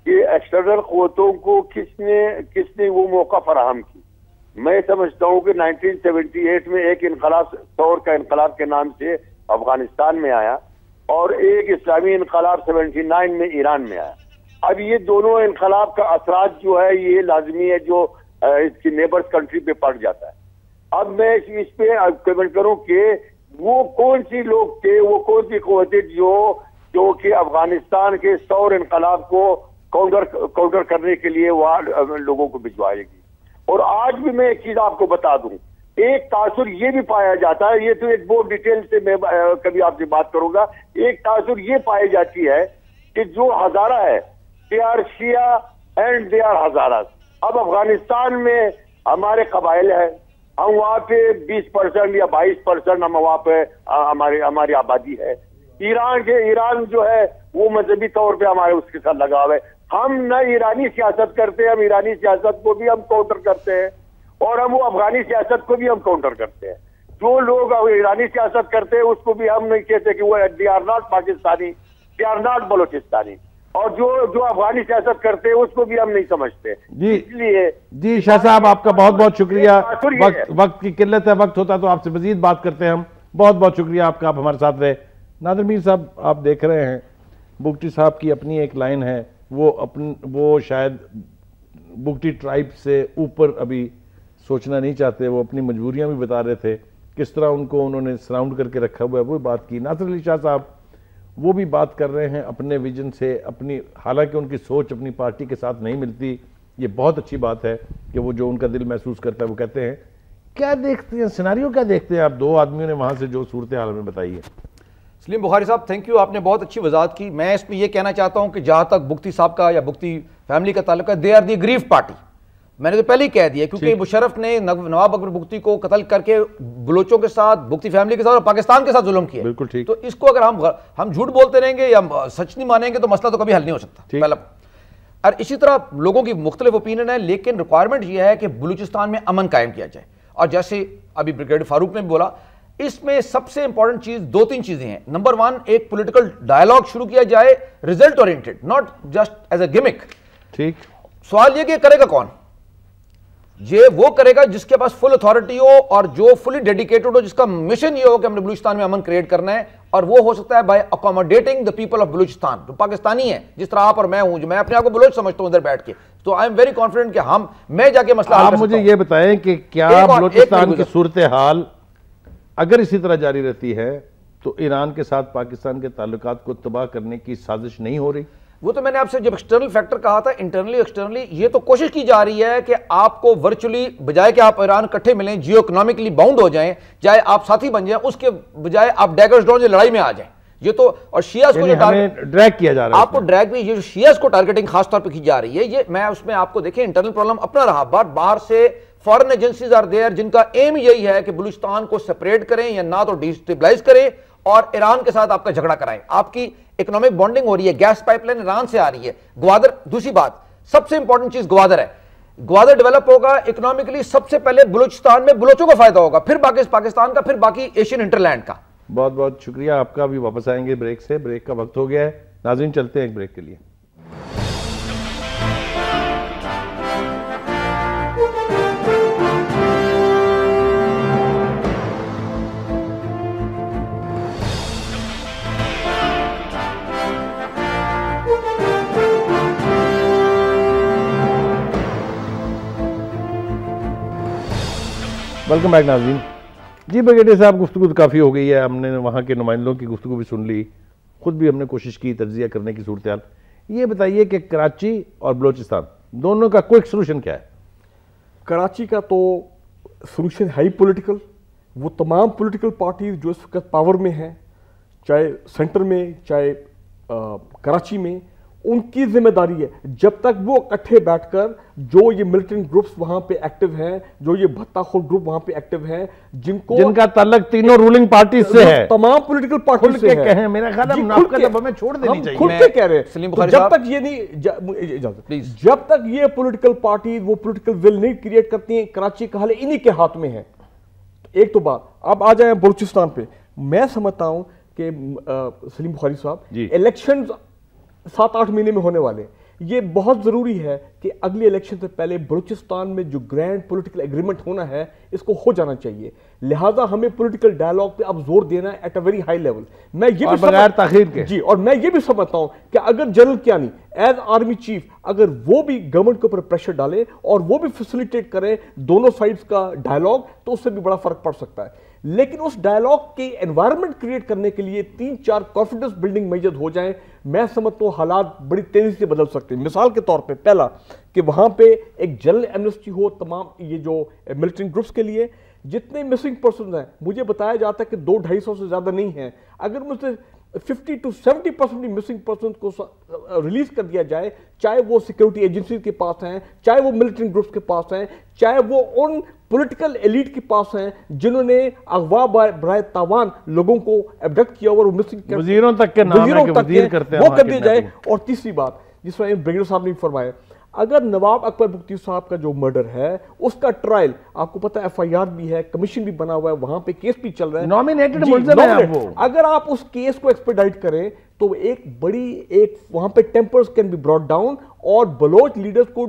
کہ ایکسٹرنل قوتوں کو کس نے وہ موقع فراہم کی۔ میں سمجھتا ہوں کہ 1978 میں ایک انقلاب، ثور کا انقلاب کے نام سے افغانستان میں آیا، اور ایک اسلامی انقلاب 79 میں ایران میں آیا۔ اب یہ دونوں انقلاب کا اثرات جو ہے یہ لازمی ہے جو اس کی نیبرز کنٹری پہ پڑ جاتا ہے۔ اب میں اس پہ کمنٹ کروں کہ وہ کون سی لوگ تھے، وہ کون سی قوتیں جو کہ افغانستان کے ثور انقلاب کو کاؤنٹر کرنے کے لیے وہاں لوگوں کو بھجوائے گی۔ اور آج بھی میں ایک چیز آپ کو بتا دوں، ایک تاثر یہ بھی پایا جاتا ہے، یہ تو ایک بہت ڈیٹیل سے میں کبھی آپ سے بات کروں گا، ایک تاثر یہ پائی جاتی ہے کہ جو ہزارہ ہے they are Shia and they are Hazara. اب افغانستان میں ہمارے قبائل ہیں، ہم وہاں پہ 20% یا 22% ہم وہاں پہ ہماری آبادی ہے۔ ایران جو ہے وہ مذہبی طور پہ ہمارے اس کے ساتھ لگاؤ ہے۔ ہم نہ ایرانی سیاست کرتے ہیں، ہم ایرانی سیاست کو بھی ہم کاؤنٹر کرتے ہیں، اور ہم وہ افغانی سیاست کو بھی ہم کاؤنٹر کرتے ہیں۔ جو لوگ ایرانی سیاست کرتے ہیں اس کو بھی ہم نہیں کہتے کہ وہ they are not Pakistani, they are not Balochistani, اور جو افغانی سیاست کرتے ہیں اس کو بھی ہم نہیں سمجھتے۔ جی اس لیے جی شاہ صاحب، آپ کا بہت بہت شکریہ۔ وقت کی قلت ہے، وقت ہوتا تو آپ سے مزید بات کرتے ہیں ہم۔ بہت بہت شکریہ آپ کا، آپ ہمارے ساتھ رہے۔ نادر میر صاحب، آپ دیکھ رہے ہیں بگٹی صاحب کی اپنی ایک لائن ہے، وہ شاید بگٹی ٹرائب سے اوپر ابھی سوچنا نہیں چاہتے، وہ اپنی مجبوریاں بھی بتا رہے تھے، کس طرح ان کو انہوں نے سراؤنڈ کر کے رکھا ہوا ہے، وہ بات کی۔ ناصر علی شاہ صاحب وہ بھی بات کر رہے ہیں اپنے ویژن سے، حالانکہ ان کی سوچ اپنی پارٹی کے ساتھ نہیں ملتی، یہ بہت اچھی بات ہے کہ وہ جو ان کا دل محسوس کرتا ہے وہ کہتے ہیں۔ کیا دیکھتے ہیں سیناریو، کیا دیکھتے ہیں آپ دو آدمیوں نے وہاں سے جو صورتحال ہمیں بتائی ہے؟ سلیم بخاری صاحب تھینک یو، آپ نے بہت اچھی وضاحت کی۔ میں اس میں یہ کہنا چاہتا ہوں کہ جہاں تک بگٹی صاحب کا یا بگٹی فیملی کا تعلق ہے، دے آر دی اگریوڈ پارٹی۔ میں نے تو پہلے ہی کہہ دیا، کیونکہ مشرف نے نواب اکبر بگٹی کو قتل کر کے بلوچوں کے ساتھ، بگٹی فیملی کے ساتھ اور پاکستان کے ساتھ ظلم کیا۔ بالکل ٹھیک۔ تو اس کو اگر ہم جھوٹ بولتے رہیں گے یا سچ نہیں مانیں گے تو مسئلہ تو کبھی حل نہیں ہو سکتا پہلا۔ اور اسی طرح لوگوں کی مختلف اوپینین ہے، لیکن ریکوائرمنٹ یہ ہے کہ بلوچستان میں امن قائم کیا جائے۔ اور جیسے ابھی بریگیڈیئر فاروق نے بھی بولا، اس میں سب سے امپورٹنٹ چیز دو تین چیزیں ہیں۔ نمبر 1، ایک پولیٹیکل ڈائلاگ شروع کیا جائے، result oriented, not just as a gimmick. ٹھیک۔ سوال یہ کہ کرے گا کون؟ یہ وہ کرے گا جس کے پاس فل اتھارٹی ہو اور جو فلی ڈیڈیکیٹڈ ہو, جس کا مشن یہ ہو کہ ہم نے بلوچستان میں امن کریٹ کرنا ہے, اور وہ ہو سکتا ہے by accommodating the people of Balochistan, جو پاکستانی ہیں جس طرح آپ اور میں ہوں, جو میں اپنے آپ کو بلوچ سمجھتا ہوں ادھر بیٹھ کے. تو آئی ایم ویری کانفیڈنٹ کہ میں جا کے مسئلہ حل کر سکتا ہوں. آپ مجھے یہ بتائیں کہ کیا بلوچستان کی صورتحال اگر اسی طرح جاری رہتی ہے تو ایران کے ساتھ پاکستان کے تعلقات کو تباہ کرنے کی سازش نہیں ہو رہی؟ وہ تو میں نے آپ سے جب ایکسٹرنل فیکٹر کہا تھا, انٹرنلی ایکسٹرنلی یہ تو کوشش کی جا رہی ہے کہ آپ کو ورچولی بجائے کہ آپ ایران کٹھے ملیں, جیو اکنامکلی باؤنڈ ہو جائیں, چاہے آپ ساتھی بن جائیں, اس کے بجائے آپ ڈیگرز ڈاؤن لڑائی میں آ جائیں. یہ تو اور شیعہ کو جو ڈریگ کیا جا رہا ہے, آپ کو ڈریگ بھی, یہ جو شیعہ کو ٹارگیٹنگ خاص طور پہ کی جا رہی ہے, یہ میں اس میں آپ کو دیکھیں انٹرنل پرابلم اپنا رہا, باہر سے فارن ایجنسیز آر دیئر جن کا ایم یہی ہے کہ بلوچستان کو سپریٹ کریں یا نہ تو ڈیسٹیبلائز کریں اور ایران کے ساتھ آپ کا جھگڑا کرائیں. آپ کی اکنامک بانڈنگ ہو رہی ہے, گیس پائپ لائن ایران سے آ رہی ہے, گوادر, دوسری بات سب سے امپورٹنٹ چیز گوادر ہے, گوادر ڈیولپ ہوگا اکنامکلی, سب سے پہلے بلوچستان میں بلوچوں کا فائدہ ہوگا, پھر پاکستان کا, پھر باقی ایشین انٹرلینڈ کا. بہت بہت شکریہ آپ کا. بھی واپس آئیں گے بریک سے, بریک کا وقت ہو گیا ہے. ناظرین چلتے ہیں ایک بریک کے لیے. ویلکم بیک ناظرین. جی بریگیڈیئر صاحب, گفتگو تو کافی ہو گئی ہے, ہم نے وہاں کے نمائندوں کی گفتگو بھی سن لی, خود بھی ہم نے کوشش کی تجزیہ کرنے کی صورتحال. یہ بتائیے کہ کراچی اور بلوچستان دونوں کا کوئک سلوشن کیا ہے؟ کراچی کا تو سلوشن ہے ہی پولیٹیکل. وہ تمام پولیٹیکل پارٹیز جو اس وقت پاور میں ہیں, چاہے سینٹر میں چاہے کراچی میں, ان کی ذمہ داری ہے جب تک وہ اکٹھے بیٹھ کر جو یہ ملیٹنٹ گروپس وہاں پہ ایکٹیو ہیں, جو یہ بھتہ خور گروپ وہاں پہ ایکٹیو ہیں, جن کا تعلق تینوں رولنگ پارٹی سے ہے, تمام پولیٹیکل پارٹی سے ہے, کہیں میرا خیال ہے منافقت ہمیں چھوڑ دینی چاہیے. کھل کے کہہ رہے ہیں جب تک یہ نہیں, جب تک یہ پولیٹیکل پارٹی وہ پولیٹیکل ول نہیں کریٹ کرتی ہیں, کراچی کا حل انہی کے ہاتھ میں ہے. ایک تو بات. اب آ جائیں بلوچستان پہ. میں سمجھتا ہوں کہ سلیم بخاری صاحب, الیکشنز 7-8 مہینے میں ہونے والے, یہ بہت ضروری ہے کہ اگلی الیکشن سے پہلے بلوچستان میں جو گرینڈ پولیٹیکل ایگریمنٹ ہونا ہے اس کو ہو جانا چاہیے. لہٰذا ہمیں پولیٹیکل ڈائیلاگ پہ اب زور دینا ہے at a very high level. میں یہ بھی بغیر تاخیر کے, جی, اور میں یہ بھی سمجھتا ہوں کہ اگر general Kayani as army chief اگر وہ بھی گورنمنٹ کے اوپر پریشر ڈالے اور وہ بھی فیسیلیٹیٹ کرے دونوں سائڈز کا ڈائیلاگ, تو اس سے بھی بڑا فرق پڑ سکتا ہے. لیکن اس ڈائیلاگ کی انوائرمنٹ کریٹ کرنے کے لیے 3-4 کانفیڈنس بلڈنگ میجرز ہو جائیں, میں سمجھتا ہوں حالات بڑی تیزی سے بدل سکتے ہیں. مثال کے طور پہ, پہلا کہ وہاں پہ ایک جنرل ایمنسٹی ہو تمام یہ جو ملٹنٹ گروپس کے لیے. جتنے مسنگ پرسنز ہیں مجھے بتایا جاتا ہے کہ 200-250 سے زیادہ نہیں ہیں. اگر مجھے 50 to 70% مسنگ پرسنز کو ریلیز کر دیا جائے, چاہے وہ سیکیورٹی ایجنسیز کے پاس ہیں, چاہے وہ ملٹنٹ گروپس کے پاس ہیں, چاہے وہ ان پولیٹیکل ایلیٹ کے پاس ہیں جنہوں نے اغوا برائے تاوان لوگوں کو ایبڈکٹ کیا اور مسنگ وزیروں تک کے نام ہے کہ وزیر کرتے ہیں, وہ کر دیا جائے. اور تیسری بات جس طرح بریگیڈیئر صاحب نے فرمایا, اگر نواب اکبر بگٹی صاحب کا جو مرڈر ہے اس کا ٹرائل آپ کو پتہ ہے, ایف آئی آر بھی ہے, کمیشن بھی بنا ہوا ہے, وہاں پہ کیس بھی چل رہا ہے, نومینیٹڈ ملزم ہے وہ. اگر آپ اس کیس کو ایکسپیڈائٹ کریں تو ایک بڑی وہاں پہ tempers can be brought down, اور بلوچ لیڈرز کو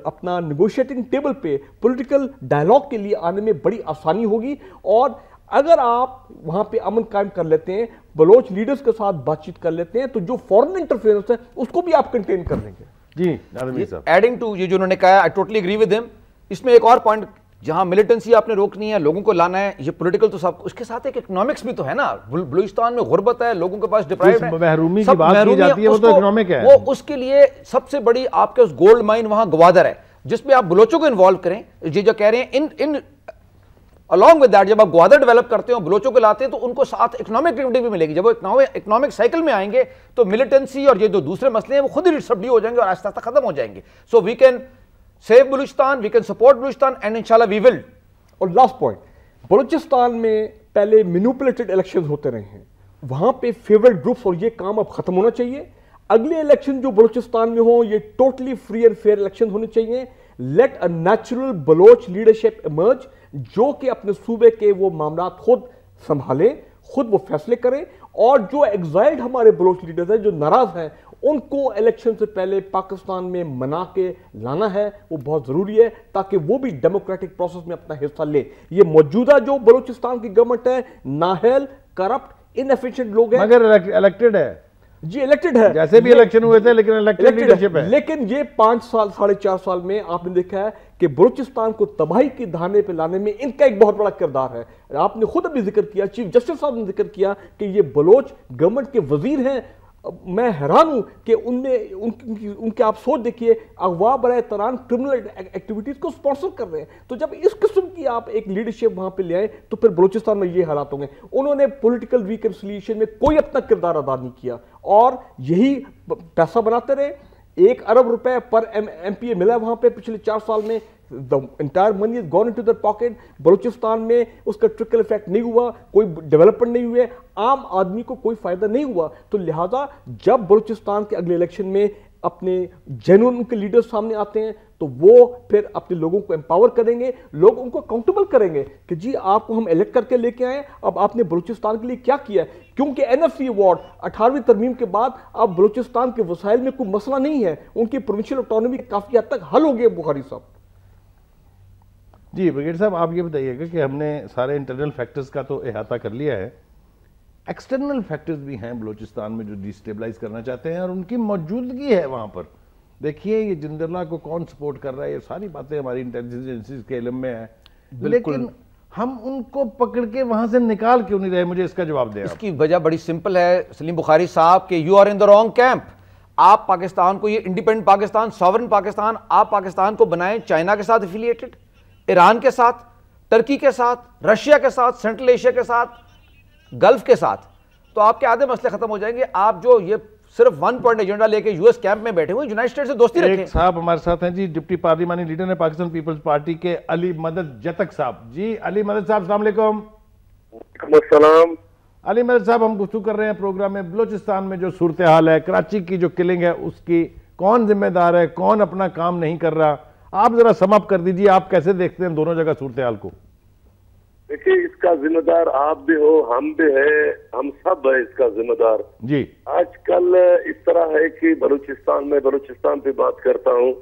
اپنا نیگوشیٹنگ ٹیبل پہ پولیٹیکل ڈائیلاگ کے لیے آنے میں بڑی آسانی ہوگی. اور اگر آپ وہاں پہ امن قائم کر لیتے ہیں, بلوچ لیڈرز کے ساتھ بات چیت کر لیتے ہیں, تو جو فورن انٹرفیئرنس ہے اس کو بھی آپ کنٹین کر لیں گے. جی ایڈنگ ٹو یہ جو انہوں نے کہا, I totally agree with him. اس میں ایک اور پوائنٹ, جہاں ملیٹنسی آپ نے روکنی ہے, لوگوں کو لانا ہے, یہ پولیٹیکل تو سب, اس کے ساتھ ایک اکنامکس بھی تو ہے نا. بلوچستان میں غربت ہے, لوگوں کے پاس ڈپرائیوڈ ہے, محرومی کی بات کی جاتی ہے, وہ تو اکنامک ہے. وہ اس کے لیے سب سے بڑی آپ کے اس گولڈ مائن وہاں گوادر ہے, جس میں آپ بلوچوں کو انوالو کریں. یہ جو کہہ رہے ہیں along with that, جب آپ گوادر ڈیولپ کرتے ہو, بلوچوں کو لاتے ہیں, تو ان کو ساتھ اکنامک ایکٹیویٹی بھی ملے گی. جب وہ اکنامک سائیکل میں آئیں گے تو ملیٹنسی اور یہ جو دوسرے مسئلے ہیں وہ خود ہی ڈسٹربڈ ہو جائیں گے اور آہستہ آہستہ ختم ہو جائیں گے. So we can save Balochistan, we can support Balochistan, and انشاءاللہ وی ول. اور لاسٹ پوائنٹ, بلوچستان میں پہلے مینوپولیٹڈ الیکشنز ہوتے رہے ہیں, وہاں پہ فیورٹ گروپس, اور یہ کام اب ختم ہونا چاہیے. اگلے الیکشن جو بلوچستان میں ہوں یہ totally free and fair election ہونے چاہیے. Let a natural Baloch leadership emerge, جو کہ اپنے صوبے کے وہ معاملات خود سنبھالیں, خود وہ فیصلے کریں, اور جو ایگزائلڈ ہمارے بلوچ لیڈرز ہیں جو ناراض ہیں ان کو الیکشن سے پہلے پاکستان میں منا کے لانا ہے، وہ بہت ضروری ہے تاکہ وہ بھی ڈیموکریٹک پروسیس میں اپنا حصہ لے۔ یہ موجودہ جو بلوچستان کی گورنمنٹ ہے نااہل، کرپٹ، انفیشینٹ لوگ ہیں، مگر الیکٹڈ ہے جی الیکٹڈ ہے، جیسے بھی الیکشن ہوئے تھے، لیکن الیکٹڈ لیڈرشپ ہے۔ لیکن یہ 5 سال 4.5 سال میں آپ نے دیکھا ہے کہ بلوچستان کو تباہی کی دہانے پہ لانے میں ان کا ایک بہت بڑا کردار ہے۔ آپ نے خود ابھی ذکر کیا، چیف جسٹس صاحب نے ذکر کیا کہ یہ بلوچ گورنمنٹ کے وزیر ہیں۔ میں حیران ہوں کہ ان کے آپ سوچ دیکھیے، اغوا برائے تران کرمنل ایکٹیویٹیز کو سپانسر کر رہے ہیں۔ تو جب اس قسم کی آپ ایک لیڈرشپ وہاں پہ لے آئیں تو پھر بلوچستان میں یہ حالات ہوں گے۔ انہوں نے پولیٹیکل ریکنسیلیشن میں کوئی اپنا کردار ادا نہیں کیا اور یہی پیسہ بناتے رہے۔ 1 ارب روپے پر ایم پی اے ملا وہاں پہ پچھلے 4 سال میں۔ the entire money has gone into their pocket۔ Balochistan میں اس کا ٹرکل افیکٹ نہیں ہوا، کوئی ڈیولپمنٹ نہیں ہوئے، عام آدمی کو کوئی فائدہ نہیں ہوا۔ تو لہٰذا جب بلوچستان کے اگلے الیکشن میں اپنے جینوئن ان کے لیڈرز سامنے آتے ہیں تو وہ پھر اپنے لوگوں کو امپاور کریں گے، لوگ ان کو اکاؤنٹیبل کریں گے کہ جی آپ کو ہم الیکٹ کر کے لے کے آئے، اب آپ نے بلوچستان کے لیے کیا کیا ہے۔ کیونکہ این ایف سی ایوارڈ 18ویں ترمیم کے بعد اب بلوچستان کے وسائل میں کوئی مسئلہ نہیں ہے، ان کی پروونشل آٹونومی کافی حد تک حل ہو گئی ہے۔ بخاری صاحب جی بریگیڈ صاحب، آپ یہ بتائیے گا کہ ہم نے سارے انٹرنل فیکٹرز کا تو احاطہ کر لیا ہے، ایکسٹرنل فیکٹرز بھی ہیں بلوچستان میں جو ڈی سٹیبلائز کرنا چاہتے ہیں اور ان کی موجودگی ہے وہاں پر۔ دیکھیے یہ جندرلا کو کون سپورٹ کر رہا ہے، یہ ساری باتیں ہماری انٹیلیجنس ایجنسیز کے علم میں ہیں، لیکن ہم ان کو پکڑ کے وہاں سے نکال کیوں نہیں رہے؟ مجھے اس کا جواب دیں۔ اس کی وجہ بڑی سمپل ہے سلیم بخاری صاحب کہ you are in the wrong camp. آپ پاکستان کو، یہ انڈیپینڈنٹ پاکستان، ساورن پاکستان، آپ پاکستان کو بنائیں چائنا کے ساتھ افیلیٹڈ، ایران کے ساتھ، ٹرکی کے ساتھ، رشیا کے ساتھ، سینٹرل ایشیا کے ساتھ، گلف کے ساتھ، تو آپ کے آدھے مسئلے ختم ہو جائیں گے۔ آپ جو یہ صرف 1 پوائنٹ ایجنڈا لے کے یو ایس کیمپ میں بیٹھے ہوئے، یونائٹڈ اسٹیٹ سے دوستی رکھیں۔ ایک صاحب ہمارے ساتھ ہیں جی، ڈپٹی پارلیمانی لیڈر ہیں پاکستان پیپلز پارٹی کے، علی مدد جتک صاحب۔ جی علی مدد صاحب السلام علیکم۔ وعلیکم السلام۔ علی مدد صاحب، ہم گفتگو کر رہے ہیں پروگرام میں بلوچستان میں جو صورتحال ہے، کراچی کی جو کلنگ ہے، اس کی کون ذمہ دار ہے، کون اپنا کام نہیں کر رہا؟ آپ ذرا سم اپ کر دیجئے، آپ کیسے دیکھتے ہیں دونوں جگہ صورتحال کو؟ دیکھیے، اس کا ذمہ دار آپ بھی ہو، ہم بھی ہے، ہم سب ہے اس کا ذمہ دار۔ جی آج کل اس طرح ہے کہ بلوچستان پہ بات کرتا ہوں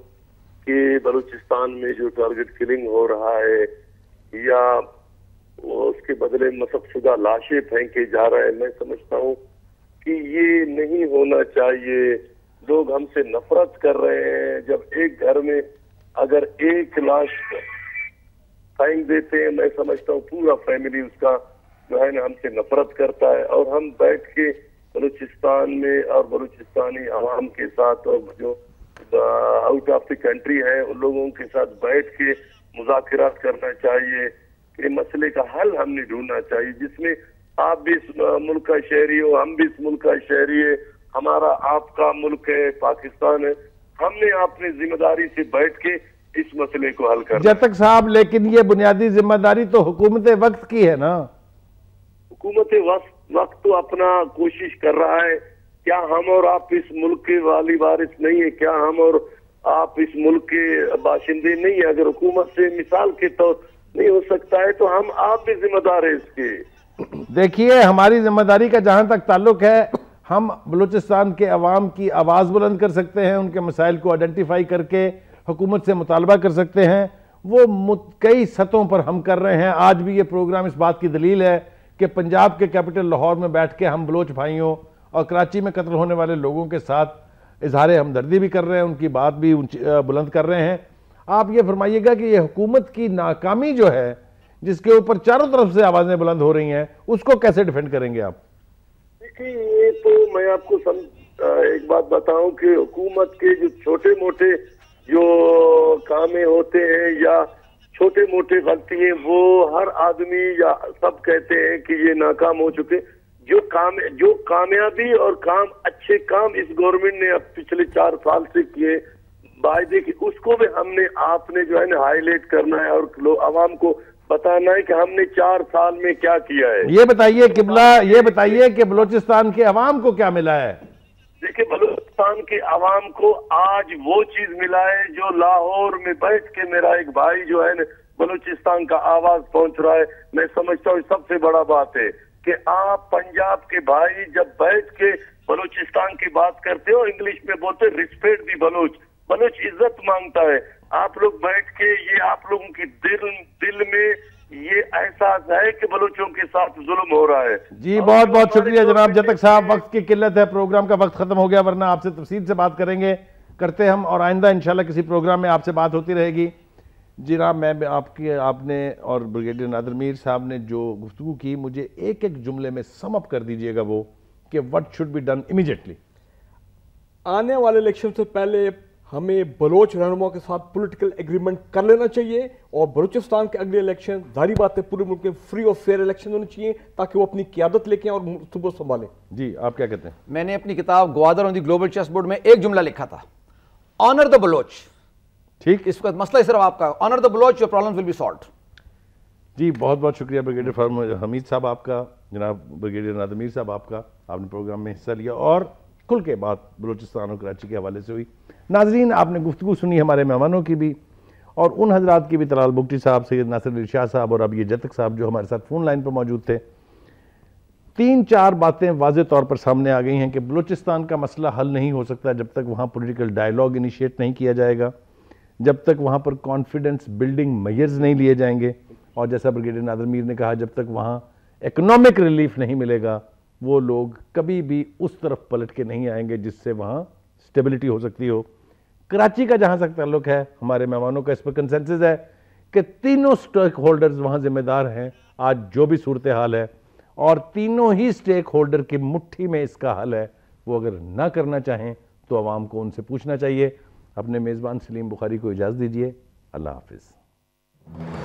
کہ بلوچستان میں جو ٹارگٹ کلنگ ہو رہا ہے یا اس کے بدلے مسخ شدہ لاشیں پھینکے جا رہے ہیں، میں سمجھتا ہوں کہ یہ نہیں ہونا چاہیے۔ لوگ ہم سے نفرت کر رہے ہیں۔ جب ایک گھر میں اگر ایک لاش پھینک دیتے ہیں، میں سمجھتا ہوں پورا فیملی اس کا جو ہے نا ہم سے نفرت کرتا ہے، اور ہم بیٹھ کے بلوچستان میں اور بلوچستانی عوام کے ساتھ اور جو آؤٹ آف دی کنٹری ہیں ان لوگوں کے ساتھ بیٹھ کے مذاکرات کرنا چاہیے کہ مسئلے کا حل ہم نے ڈھونڈنا چاہیے، جس میں آپ بھی اس ملک کا شہری ہو، ہم بھی اس ملک کا شہری ہے، ہمارا آپ کا ملک ہے، پاکستان ہے۔ ہم نے اپنی ذمہ داری سے بیٹھ کے اس مسئلے کو حل کرنا۔ جتک صاحب، لیکن یہ بنیادی ذمہ داری تو حکومت وقت کی ہے نا۔ حکومت وقت تو اپنا کوشش کر رہا ہے۔ کیا ہم اور آپ اس ملک کے والی وارث نہیں ہیں؟ کیا ہم اور آپ اس ملک کے باشندے نہیں ہیں؟ اگر حکومت سے مثال کے طور نہیں ہو سکتا ہے تو ہم آپ بھی ذمہ دار ہیں اس کے۔ دیکھیے، ہماری ذمہ داری کا جہاں تک تعلق ہے، ہم بلوچستان کے عوام کی آواز بلند کر سکتے ہیں، ان کے مسائل کو آئیڈینٹیفائی کر کے حکومت سے مطالبہ کر سکتے ہیں۔ وہ کئی سطحوں پر ہم کر رہے ہیں۔ آج بھی یہ پروگرام اس بات کی دلیل ہے کہ پنجاب کے کیپٹل لاہور میں بیٹھ کے ہم بلوچ بھائیوں اور کراچی میں قتل ہونے والے لوگوں کے ساتھ اظہار ہمدردی بھی کر رہے ہیں، ان کی بات بھی بلند کر رہے ہیں۔ آپ یہ فرمائیے گا کہ یہ حکومت کی ناکامی جو ہے، جس کے اوپر چاروں طرف سے آوازیں بلند ہو رہی ہیں، اس کو کیسے ڈیفینڈ کریں گے آپ؟ دیکھیے، یہ تو میں آپ کو ایک بات بتاؤں کہ حکومت کے جو چھوٹے موٹے جو کامیں ہوتے ہیں یا چھوٹے موٹے غلطی ہیں، وہ ہر آدمی یا سب کہتے ہیں کہ یہ ناکام ہو چکے۔ جو کامیابی اور اچھے کام اس گورنمنٹ نے اب پچھلے 4 سال سے کیے، وعدے کی، اس کو بھی ہم نے آپ نے جو ہے نا ہائی لائٹ کرنا ہے اور عوام کو بتانا ہے کہ ہم نے 4 سال میں کیا کیا ہے۔ یہ بتائیے قبلہ، یہ بتائیے کہ بلوچستان کے عوام کو کیا ملا ہے؟ دیکھیں، بلوچستان کے عوام کو آج وہ چیز ملا ہے جو لاہور میں بیٹھ کے میرا ایک بھائی جو ہے نا بلوچستان کا آواز پہنچ رہا ہے۔ میں سمجھتا ہوں سب سے بڑا بات ہے کہ آپ پنجاب کے بھائی جب بیٹھ کے بلوچستان کی بات کرتے ہو, انگلش میں بولتے ریسپیکٹ دی بلوچ. بلوچ عزت مانگتا ہے. آپ لوگ بیٹھ کے یہ آپ لوگوں کی دل میں یہ احساس ہے کہ بلوچوں کے ساتھ ظلم ہو رہا ہے. جی بہت بہت شکریہ جناب جتک صاحب. وقت کی قلت ہے, پروگرام کا وقت ختم ہو گیا, ورنہ آپ سے تفصیل سے بات کرتے ہم, اور آئندہ انشاءاللہ کسی پروگرام میں آپ سے بات ہوتی رہے گی. جناب میں آپ نے اور بریگیڈیئر نادر میر صاحب نے جو گفتگو کی, مجھے ایک ایک جملے میں سم اپ کر دیجئے گا وہ کہ what should be done immediately. آنے والے الیکشن سے پہلے ہمیں بلوچ رہنما کے ساتھ پولیٹیکل ایگریمنٹ کر لینا چاہیے, اور بلوچستان کے اگلے الیکشن ظاہری بات ہے پورے ملک میں فری اور فیئر الیکشن ہونے چاہیے تاکہ وہ اپنی قیادت لے کے اور صوبہ سنبھالیں. جی آپ کیا کہتے ہیں؟ میں نے اپنی کتاب گوادر آن دی گلوبل چیس بورڈ میں ایک جملہ لکھا تھا, آنر دا بلوچ. ٹھیک, اس وقت مسئلہ صرف آپ کا, honour the Baloch, your problems will be solved. جی بہت بہت شکریہ بریگیڈیئر حمید صاحب آپ کا, جناب بریگیڈیئر نادر میر صاحب آپ کا, آپ نے پروگرام میں حصہ لیا اور کھل کے بات بلوچستان اور کراچی کے حوالے سے ہوئی. ناظرین آپ نے گفتگو سنی ہمارے مہمانوں کی بھی اور ان حضرات کی بھی, طلال بگٹی صاحب, سید ناصر علی شاہ صاحب اور اب یہ جتک صاحب جو ہمارے ساتھ فون لائن پر موجود تھے. 3-4 باتیں واضح طور پر سامنے آ گئی ہیں کہ بلوچستان کا مسئلہ حل نہیں ہو سکتا جب تک وہاں پولیٹیکل ڈائیلاگ انیشیٹ نہیں کیا جائے گا, جب تک وہاں پر کانفیڈنس بلڈنگ میئرز نہیں لیے جائیں گے, اور جیسا بریگیڈیئر نادر میر نے کہا جب تک وہاں اکنامک ریلیف نہیں ملے گا وہ لوگ کبھی بھی اس طرف پلٹ کے نہیں آئیں گے جس سے وہاں سٹیبلٹی ہو سکتی ہو. کراچی کا جہاں تک تعلق ہے, ہمارے مہمانوں کا اس پر کنسنسس ہے کہ تینوں سٹیک ہولڈرز وہاں ذمہ دار ہیں آج جو بھی صورتحال ہے, اور تینوں ہی سٹیک ہولڈر کی مٹھی میں اس کا حل ہے. وہ اگر نہ کرنا چاہیں تو عوام کو ان سے پوچھنا چاہیے. اپنے میزبان سلیم بخاری کو اجازت دیجیے. اللہ حافظ.